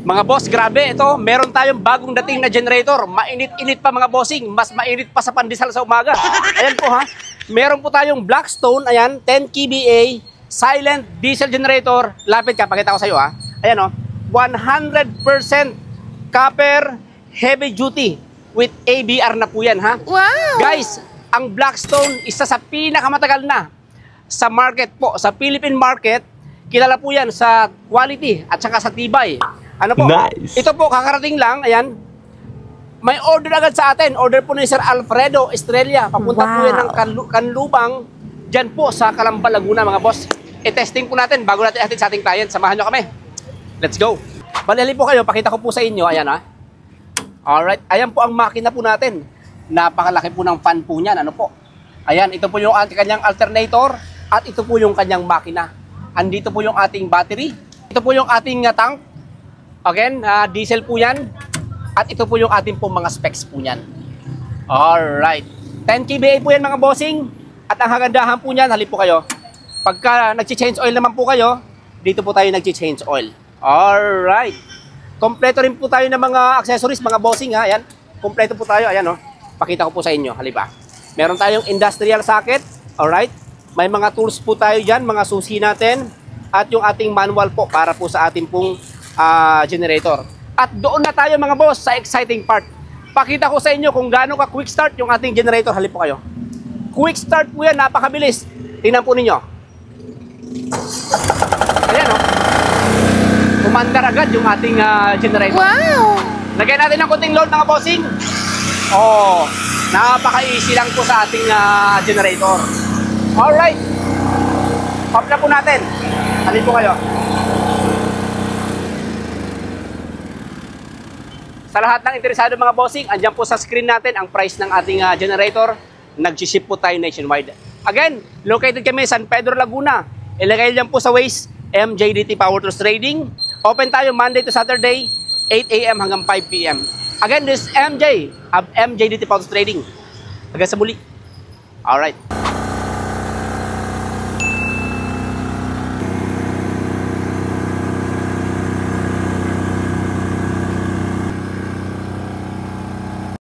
Mga boss, grabe ito. Meron tayong bagong dating na generator. Mainit-init pa mga bossing. Mas mainit pa sa pandesal sa umaga. Ayan po ha. Meron po tayong Blackstone. Ayan, 10 kVA. Silent diesel generator. Lapit ka, pakita ko sa iyo ha. Ayan o. 100% copper heavy duty with ABR na po yan ha. Wow! Guys, ang Blackstone isa sa pinakamatagal na sa market po. Sa Philippine market, kilala po yan sa quality at saka sa tibay. Ano po? Nice. Ito po, kakarating lang. Ayan. May order agad sa atin. Order po ni Sir Alfredo Estrella. Papunta po yan ng Kanlubang. Diyan po sa Calamba, Laguna, mga boss. I-testing po natin bago natin sa ating client. Samahan nyo kami. Let's go. Balili po kayo. Pakita ko po sa inyo. Ayan ha. Alright. Ayan po ang makina po natin. Napakalaki po ng fan po niyan. Ano po? Ayan. Ito po yung kanyang alternator. At ito po yung kanyang makina. Andito po yung ating battery. Ito po yung ating tank. Again, diesel po yan. At ito po yung ating po mga specs po yan. Alright. 10 kVA po yan mga bossing. At ang hagandahan po yan, halip po kayo. Pagka nag-change oil naman po kayo, dito po tayo nag-change oil. Alright. Kompleto rin po tayo ng mga accessories, mga bossing ha. Ayan. Kompleto po tayo. Ayan o. Pakita ko po sa inyo. Halip Meron tayong industrial socket. Alright. May mga tools po tayo dyan, mga susi natin. At yung ating manual po para po sa ating pong generator. At doon na tayo mga boss sa exciting part. Pakita ko sa inyo kung gaano ka quick start yung ating generator. Halip po kayo. Quick start po yan, napakabilis. Tingnan po ninyo. Ayan o. Kumandar agad yung ating generator. Wow! Lagyan natin ng konting load mga bossing. Oh, napaka-easy lang po sa ating generator. Alright. Pop na po natin. Halip po kayo. Sa lahat ng interesado mga bossing, andyan po sa screen natin ang price ng ating generator. Nag-ship po tayo nationwide. Again, located kami San Pedro, Laguna. Ilagay lang po sa Waze, MJDT Power Tools Trading. Open tayo Monday to Saturday, 8 AM hanggang 5 PM. Again, this is MJ of MJDT Power Tools Trading. Hanggang sa muli. Alright.